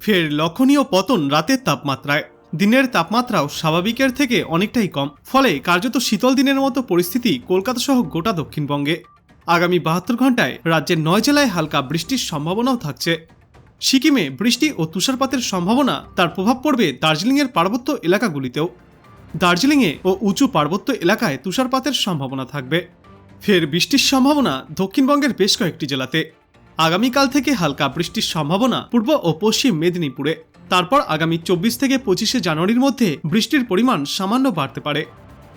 ফের লক্ষণীয় পতন রাতের তাপমাত্রায়। দিনের তাপমাত্রাও স্বাভাবিকের থেকে অনেকটাই কম, ফলে কার্যত শীতল দিনের মতো পরিস্থিতি কলকাতা সহ গোটা দক্ষিণবঙ্গে। আগামী 72 ঘন্টায় রাজ্যের 9 জেলায় হালকা বৃষ্টির সম্ভাবনাও থাকছে। সিকিমে বৃষ্টি ও তুষারপাতের সম্ভাবনা, তার প্রভাব পড়বে দার্জিলিংয়ের পার্বত্য এলাকাগুলিতেও। দার্জিলিংয়ে ও উঁচু পার্বত্য এলাকায় তুষারপাতের সম্ভাবনা থাকবে। ফের বৃষ্টির সম্ভাবনা দক্ষিণবঙ্গের বেশ কয়েকটি জেলাতে। আগামীকাল থেকে হালকা বৃষ্টির সম্ভাবনা পূর্ব ও পশ্চিম মেদিনীপুরে। তারপর আগামী 24 থেকে 25শে জানুয়ারির মধ্যে বৃষ্টির পরিমাণ সামান্য বাড়তে পারে।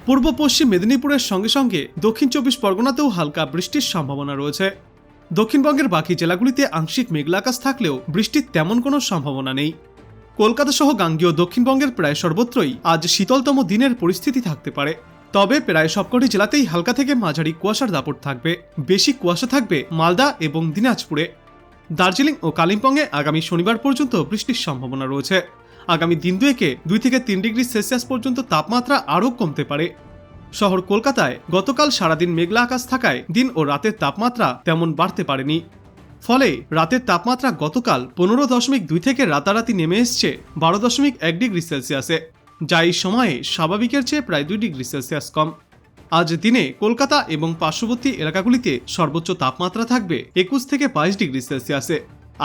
পূর্ব পশ্চিম মেদিনীপুরের সঙ্গে সঙ্গে দক্ষিণ 24 পরগনাতেও হালকা বৃষ্টির সম্ভাবনা রয়েছে। দক্ষিণবঙ্গের বাকি জেলাগুলিতে আংশিক মেঘলা আকাশ থাকলেও বৃষ্টির তেমন কোনো সম্ভাবনা নেই। কলকাতা সহ গাঙ্গেয় দক্ষিণবঙ্গের প্রায় সর্বত্রই আজ শীতলতম দিনের পরিস্থিতি থাকতে পারে। তবে প্রায় সবকটি জেলাতেই হালকা থেকে মাঝারি কুয়াশার দাপট থাকবে। বেশি কুয়াশা থাকবে মালদা এবং দিনাজপুরে। দার্জিলিং ও কালিম্পংয়ে আগামী শনিবার পর্যন্ত বৃষ্টির সম্ভাবনা রয়েছে। আগামী দিন দুয়েকে 2 থেকে 3 ডিগ্রি সেলসিয়াস পর্যন্ত তাপমাত্রা আরও কমতে পারে। শহর কলকাতায় গতকাল সারাদিন মেঘলা আকাশ থাকায় দিন ও রাতের তাপমাত্রা তেমন বাড়তে পারেনি। ফলে রাতের তাপমাত্রা গতকাল 15.2 থেকে রাতারাতি নেমে এসছে 12.1 ডিগ্রি সেলসিয়াসে, যা এই সময়ে স্বাভাবিকের চেয়ে প্রায় 2 ডিগ্রি সেলসিয়াস কম। আজ দিনে কলকাতা এবং পার্শ্ববর্তী এলাকাগুলিতে সর্বোচ্চ তাপমাত্রা থাকবে 21 থেকে 22 ডিগ্রি সেলসিয়াসে,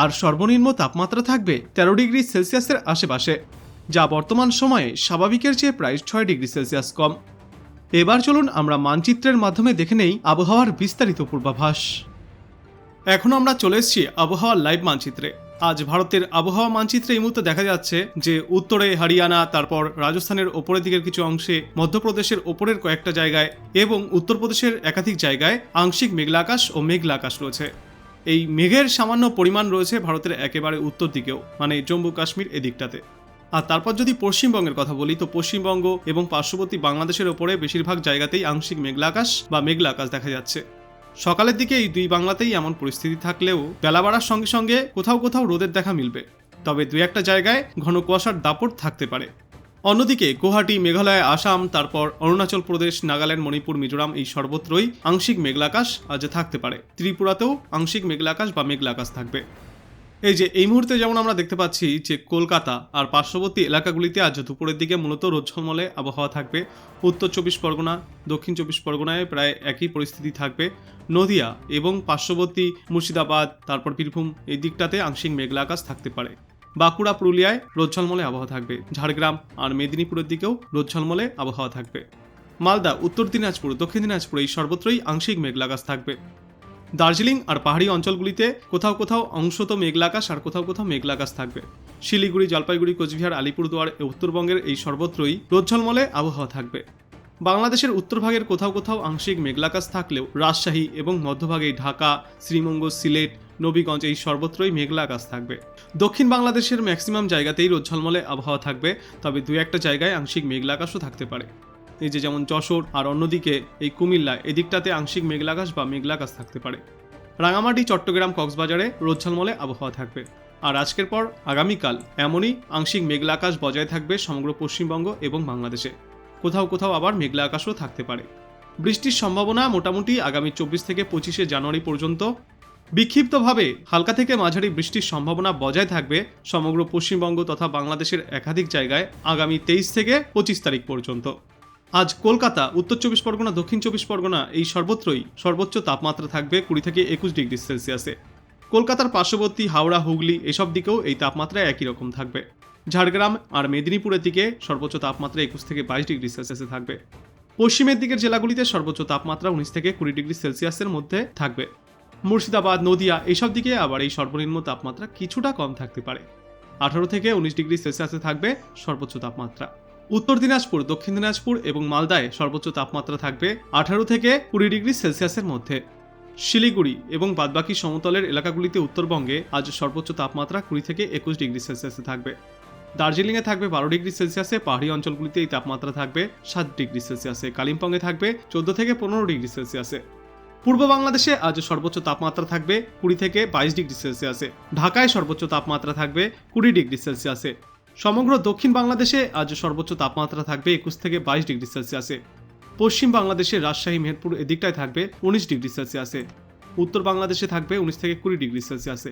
আর সর্বনিম্ন তাপমাত্রা থাকবে 13 ডিগ্রি সেলসিয়াসের আশেপাশে, যা বর্তমান সময়ে স্বাভাবিকের চেয়ে প্রায় 6 ডিগ্রি সেলসিয়াস কম। এবার চলুন আমরা মানচিত্রের মাধ্যমে দেখে নেই আবহাওয়ার বিস্তারিত পূর্বাভাস। এখন আমরা চলে এসেছি আবহাওয়ার লাইভ মানচিত্রে। আজ ভারতের আবহাওয়া মানচিত্রে এই মুহূর্তে দেখা যাচ্ছে যে উত্তরে হরিয়ানা, তারপর রাজস্থানের ওপরের দিকের কিছু অংশে, মধ্যপ্রদেশের ওপরের কয়েকটা জায়গায় এবং উত্তরপ্রদেশের একাধিক জায়গায় আংশিক মেঘলা আকাশ ও মেঘলা আকাশ রয়েছে। এই মেঘের সামান্য পরিমাণ রয়েছে ভারতের একেবারে উত্তর দিকেও, মানে জম্মু কাশ্মীর এদিকটাতে। আর তারপর যদি পশ্চিমবঙ্গের কথা বলি, তো পশ্চিমবঙ্গ এবং পার্শ্ববর্তী বাংলাদেশের ওপরে বেশিরভাগ জায়গাতেই আংশিক মেঘলা আকাশ বা মেঘলা আকাশ দেখা যাচ্ছে। সকালের দিকে এই দুই বাংলাতেই এমন পরিস্থিতি থাকলেও বেলা বাড়ার সঙ্গে সঙ্গে কোথাও কোথাও রোদের দেখা মিলবে, তবে দুই একটা জায়গায় ঘন কুয়াশার দাপট থাকতে পারে। অন্যদিকে গুয়াহাটি, মেঘালয়, আসাম, তারপর অরুণাচল প্রদেশ, নাগাল্যান্ড, মণিপুর, মিজোরাম এই সর্বত্রই আংশিক মেঘলা আকাশ আজ থাকতে পারে। ত্রিপুরাতেও আংশিক মেঘলা আকাশ বা মেঘলা আকাশ থাকবে। এই মুহূর্তে যেমন আমরা দেখতে পাচ্ছি যে কলকাতা আর পার্শ্ববর্তী এলাকাগুলিতে আজ দুপুরের দিকে মূলত রোদ ঝলমলে আবহাওয়া থাকবে। উত্তর 24 পরগনা, দক্ষিণ 24 পরগনায় প্রায় একই পরিস্থিতি থাকবে। নদিয়া এবং পার্শ্ববর্তী মুর্শিদাবাদ, তারপর বীরভূম এই দিকটাতে আংশিক মেঘলা আকাশ থাকতে পারে। বাঁকুড়া, পুরুলিয়ায় রোদ ঝলমলে আবহাওয়া থাকবে। ঝাড়গ্রাম আর মেদিনীপুরের দিকেও রোদ ঝলমলে আবহাওয়া থাকবে। মালদা, উত্তর দিনাজপুর, দক্ষিণ দিনাজপুর এই সর্বত্রই আংশিক মেঘলা আকাশ থাকবে। দার্জিলিং আর পাহাড়ি অঞ্চলগুলিতে কোথাও কোথাও অংশত মেঘলা আকাশ আর কোথাও কোথাও মেঘলা আকাশ থাকবে। শিলিগুড়ি, জলপাইগুড়ি, কোচবিহার, আলিপুরদুয়ার উত্তরবঙ্গের এই সর্বত্রই রোদ ঝলমলে আবহাওয়া থাকবে। বাংলাদেশের উত্তরভাগের কোথাও কোথাও আংশিক মেঘলা আকাশ থাকলেও রাজশাহী এবং মধ্যভাগে ঢাকা, শ্রীমঙ্গ, সিলেট, নবীগঞ্জ এই সর্বত্রই মেঘলা আকাশ থাকবে। দক্ষিণ বাংলাদেশের ম্যাক্সিমাম জায়গাতেই রোদ ঝলমলে আবহাওয়া থাকবে, তবে দু একটা জায়গায় আংশিক মেঘলা আকাশও থাকতে পারে। এই যেমন যশোর আর অন্যদিকে এই কুমিল্লা এদিকটাতে আংশিক মেঘলা আকাশ বা মেঘলা আকাশ থাকতে পারে। রাঙামাটি, চট্টগ্রাম, কক্সবাজারে রোদ ঝলমলে আবহাওয়া থাকবে। আর আজকের পর আগামীকাল এমনই আংশিক মেঘলা আকাশ বজায় থাকবে সমগ্র পশ্চিমবঙ্গ এবং বাংলাদেশে। কোথাও কোথাও আবার মেঘলা আকাশও থাকতে পারে। বৃষ্টির সম্ভাবনা মোটামুটি আগামী 24 থেকে 25শে জানুয়ারি পর্যন্ত। বিক্ষিপ্তভাবে হালকা থেকে মাঝারি বৃষ্টির সম্ভাবনা বজায় থাকবে সমগ্র পশ্চিমবঙ্গ তথা বাংলাদেশের একাধিক জায়গায় আগামী 23 থেকে 25 তারিখ পর্যন্ত। আজ কলকাতা, উত্তর 24 পরগনা, দক্ষিণ 24 পরগনা এই সর্বত্রই সর্বোচ্চ তাপমাত্রা থাকবে 20 থেকে 21 ডিগ্রি সেলসিয়াসে। কলকাতার পার্শ্ববর্তী হাওড়া, হুগলি এসব দিকেও এই তাপমাত্রা একই রকম থাকবে। ঝাড়গ্রাম আর মেদিনীপুরের দিকে সর্বোচ্চ তাপমাত্রা 21 থেকে 22 ডিগ্রি সেলসিয়াসে থাকবে। পশ্চিমের দিকের জেলাগুলিতে সর্বোচ্চ তাপমাত্রা 19 থেকে 20 ডিগ্রি সেলসিয়াসের মধ্যে থাকবে। মুর্শিদাবাদ, নদিয়া এসব দিকে আবার এই সর্বনিম্ন তাপমাত্রা কিছুটা কম থাকতে পারে। 18 থেকে 19 ডিগ্রি সেলসিয়াসে থাকবে সর্বোচ্চ তাপমাত্রা। উত্তর দিনাজপুর, দক্ষিণ দিনাজপুর এবং মালদায় সর্বোচ্চ তাপমাত্রা থাকবে 18 থেকে 20 ডিগ্রি সেলসিয়াসের মধ্যে। শিলিগুড়ি এবং বাদবাকি সমতলের এলাকাগুলিতে উত্তরবঙ্গে আজ সর্বোচ্চ তাপমাত্রা 20 থেকে 21 ডিগ্রি সেলসিয়াসে থাকবে। দার্জিলিংয়ে থাকবে 12 ডিগ্রি সেলসিয়াসে, পাহাড়ি অঞ্চলগুলিতে এই তাপমাত্রা থাকবে 7 ডিগ্রি সেলসিয়াসে, কালিম্পংয়ে থাকবে 14 থেকে 15 ডিগ্রি সেলসিয়াসে। পূর্ব বাংলাদেশে আজ সর্বোচ্চ তাপমাত্রা থাকবে 20 থেকে 22 ডিগ্রি সেলসিয়াসে। ঢাকায় সর্বোচ্চ তাপমাত্রা থাকবে 20 ডিগ্রি সেলসিয়াসে। সমগ্র দক্ষিণ বাংলাদেশে আজ সর্বোচ্চ তাপমাত্রা থাকবে 21 থেকে 22 ডিগ্রি সেলসিয়াসে। পশ্চিম বাংলাদেশে রাজশাহী, মেহেরপুর এদিকটায় থাকবে 19 ডিগ্রি সেলসিয়াসে। উত্তর বাংলাদেশে থাকবে 19 থেকে 20 ডিগ্রি সেলসিয়াসে।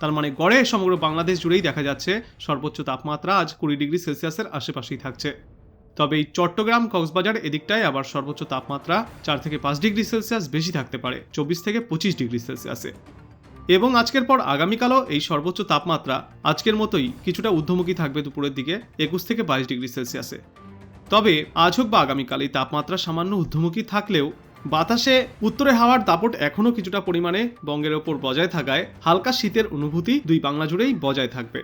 তার মানে গড়ে সমগ্র বাংলাদেশ জুড়েই দেখা যাচ্ছে সর্বোচ্চ তাপমাত্রা আজ 20 ডিগ্রি সেলসিয়াসের আশেপাশেই থাকছে। তবে এই চট্টগ্রাম কক্সবাজার এদিকটায় আবার সর্বোচ্চ তাপমাত্রা 4 থেকে 5 ডিগ্রি সেলসিয়াস বেশি থাকতে পারে, 24 থেকে 25 ডিগ্রি সেলসিয়াসে। এবং আজকের পর আগামীকালও এই সর্বোচ্চ তাপমাত্রা আজকের মতোই কিছুটা ঊর্ধ্বমুখী থাকবে দুপুরের দিকে 21 থেকে 22 ডিগ্রি সেলসিয়াসে। তবে আজ হোক বা আগামীকাল এই তাপমাত্রা সামান্য ঊর্ধ্বমুখী থাকলেও বাতাসে উত্তরে হাওয়ার দাপট এখনও কিছুটা পরিমাণে বঙ্গের ওপর বজায় থাকায় হালকা শীতের অনুভূতি দুই বাংলা জুড়েই বজায় থাকবে।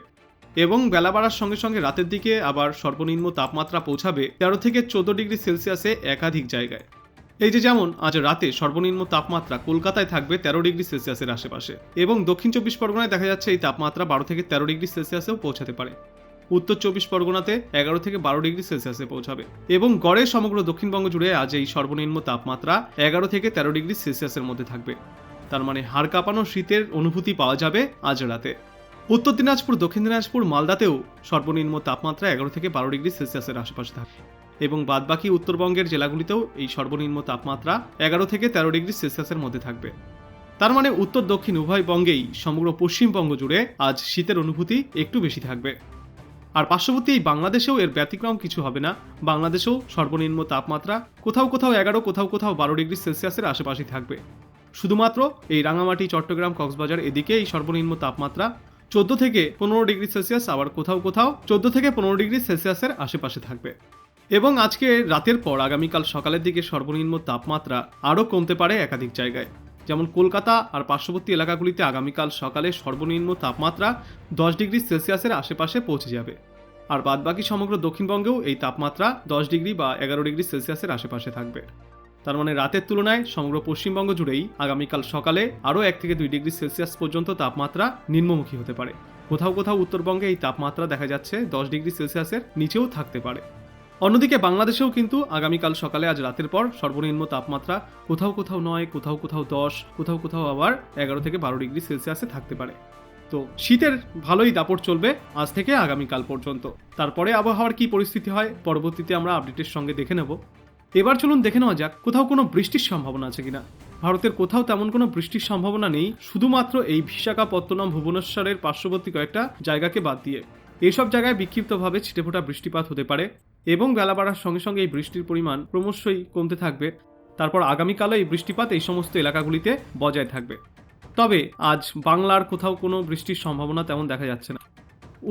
এবং বেলা বাড়ার সঙ্গে সঙ্গে রাতের দিকে আবার সর্বনিম্ন তাপমাত্রা পৌঁছাবে 13 থেকে 14 ডিগ্রি সেলসিয়াসে একাধিক জায়গায়। এই যে যেমন আজ রাতে সর্বনিম্ন তাপমাত্রা কলকাতায় থাকবে 13 ডিগ্রি সেলসিয়াসের আশেপাশে, এবং দক্ষিণ 24 পরগনায় দেখা যাচ্ছে এই তাপমাত্রা 12 থেকে 13 ডিগ্রি সেলসিয়াসেও পৌঁছাতে পারে। উত্তর 24 পরগনাতে 11 থেকে 12 ডিগ্রি সেলসিয়াসে পৌঁছাবে। এবং গড়ে সমগ্র দক্ষিণবঙ্গ জুড়ে আজ এই সর্বনিম্ন তাপমাত্রা 11 থেকে 13 ডিগ্রি সেলসিয়াসের মধ্যে থাকবে। তার মানে হাড় কাঁপানো শীতের অনুভূতি পাওয়া যাবে আজ রাতে। উত্তর দিনাজপুর, দক্ষিণ দিনাজপুর, মালদাতেও সর্বনিম্ন তাপমাত্রা 11 থেকে 12 ডিগ্রি সেলসিয়াসের আশেপাশে থাকবে, এবং বাদবাকি উত্তরবঙ্গের জেলাগুলিতেও এই সর্বনিম্ন তাপমাত্রা 11 থেকে 13 ডিগ্রি সেলসিয়াসের মধ্যে থাকবে। তার মানে উত্তর দক্ষিণ উভয় বঙ্গেই সমগ্র পশ্চিমবঙ্গ জুড়ে আজ শীতের অনুভূতি একটু বেশি থাকবে। আর পার্শ্ববর্তী এই বাংলাদেশেও এর ব্যতিক্রম কিছু হবে না। বাংলাদেশেও সর্বনিম্ন তাপমাত্রা কোথাও কোথাও 11, কোথাও কোথাও 12 ডিগ্রি সেলসিয়াসের আশেপাশেই থাকবে। শুধুমাত্র এই রাঙামাটি, চট্টগ্রাম, কক্সবাজার এদিকে এই সর্বনিম্ন তাপমাত্রা 14 থেকে 15 ডিগ্রি সেলসিয়াস, আবার কোথাও কোথাও 14 থেকে 15 ডিগ্রি সেলসিয়াসের আশেপাশে থাকবে। এবং আজকে রাতের পর আগামীকাল সকালের দিকে সর্বনিম্ন তাপমাত্রা আরও কমতে পারে একাধিক জায়গায়। যেমন কলকাতা আর পার্শ্ববর্তী এলাকাগুলিতে আগামীকাল সকালে সর্বনিম্ন তাপমাত্রা 10 ডিগ্রি সেলসিয়াসের আশেপাশে পৌঁছে যাবে। আর বাদবাকি সমগ্র দক্ষিণবঙ্গেও এই তাপমাত্রা 10 ডিগ্রি বা 11 ডিগ্রি সেলসিয়াসের আশেপাশে থাকবে। তার মানে রাতের তুলনায় সমগ্র পশ্চিমবঙ্গ জুড়েই আগামীকাল সকালে আরও 1 থেকে 2 ডিগ্রি সেলসিয়াস পর্যন্ত তাপমাত্রা নিম্নমুখী হতে পারে। কোথাও কোথাও উত্তরবঙ্গে এই তাপমাত্রা দেখা যাচ্ছে 10 ডিগ্রি সেলসিয়াসের নিচেও থাকতে পারে। অন্যদিকে বাংলাদেশেও কিন্তু আগামীকাল সকালে আজ রাতের পর সর্বনিম্ন তাপমাত্রা কোথাও কোথাও 9, কোথাও কোথাও 10, কোথাও কোথাও আবার 11 থেকে 12 ডিগ্রি সেলসিয়াসে থাকতে পারে। তো শীতের ভালোই দাপট চলবে আজ থেকে আগামীকাল পর্যন্ত। তারপরে আবহাওয়ার কি পরিস্থিতি হয় পরবর্তীতে আমরা আপডেটের সঙ্গে দেখে নেব। এবার চলুন দেখে নেওয়া যাক কোথাও কোনো বৃষ্টির সম্ভাবনা আছে কিনা। ভারতের কোথাও তেমন কোনো বৃষ্টির সম্ভাবনা নেই, শুধুমাত্র এই বিশাখাপত্তনম, ভুবনেশ্বরের পার্শ্ববর্তী কয়েকটা জায়গাকে বাদ দিয়ে। এইসব জায়গায় বিক্ষিপ্তভাবে ছিটেফোঁটা বৃষ্টিপাত হতে পারে, এবং বেলা বাড়ার সঙ্গে সঙ্গে এই বৃষ্টির পরিমাণ ক্রমশই কমতে থাকবে। তারপর আগামীকালে এই বৃষ্টিপাত এই সমস্ত এলাকাগুলিতে বজায় থাকবে। তবে আজ বাংলার কোথাও কোনো বৃষ্টির সম্ভাবনা তেমন দেখা যাচ্ছে না।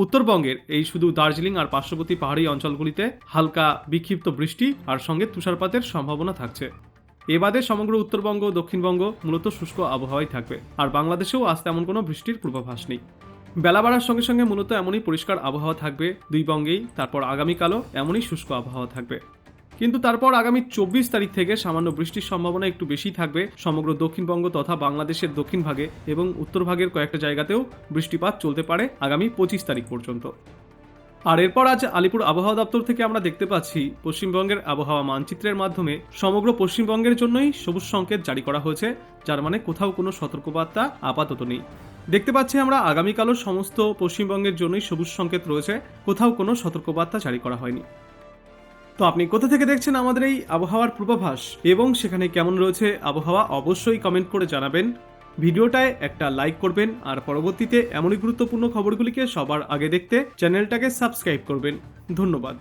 উত্তরবঙ্গের এই শুধু দার্জিলিং আর পার্শ্ববর্তী পাহাড়ি অঞ্চলগুলিতে হালকা বিক্ষিপ্ত বৃষ্টি আর সঙ্গে তুষারপাতের সম্ভাবনা থাকছে। এবাদে সমগ্র উত্তরবঙ্গ, দক্ষিণবঙ্গ মূলত শুষ্ক আবহাওয়াই থাকবে। আর বাংলাদেশেও আজ তেমন কোনো বৃষ্টির পূর্বাভাস নেই। বেলা বাড়ার সঙ্গে সঙ্গে মূলত এমনই পরিষ্কার আবহাওয়া থাকবে দুই বঙ্গেই। তারপর আগামীকালও এমনই শুষ্ক আবহাওয়া থাকবে। কিন্তু তারপর আগামী 24 তারিখ থেকে সামান্য বৃষ্টির সম্ভাবনা একটু বেশি থাকবে সমগ্র দক্ষিণবঙ্গ তথা বাংলাদেশের দক্ষিণ ভাগে, এবং উত্তর ভাগের কয়েকটা জায়গাতেও বৃষ্টিপাত চলতে পারে আগামী 25 তারিখ পর্যন্ত। আর এরপর আজ আলিপুর আবহাওয়া দপ্তর থেকে আমরা দেখতে পাচ্ছি পশ্চিমবঙ্গের আবহাওয়া মানচিত্রের মাধ্যমে সমগ্র পশ্চিমবঙ্গের জন্যই সবুজ সংকেত জারি করা হয়েছে, যার মানে কোথাও কোনো সতর্কবার্তা আপাতত নেই। দেখতে পাচ্ছি আমরা আগামীকালও সমস্ত পশ্চিমবঙ্গের জন্যই সবুজ সংকেত রয়েছে, কোথাও কোনো সতর্কবার্তা জারি করা হয়নি। তো আপনি কোথা থেকে দেখছেন আমাদের এই আবহাওয়ার পূর্বাভাস এবং সেখানে কেমন রয়েছে আবহাওয়া, অবশ্যই কমেন্ট করে জানাবেন। ভিডিওটায় একটা লাইক করবেন, আর পরবর্তীতে এমনই গুরুত্বপূর্ণ খবরগুলিকে সবার আগে দেখতে চ্যানেলটাকে সাবস্ক্রাইব করবেন। ধন্যবাদ।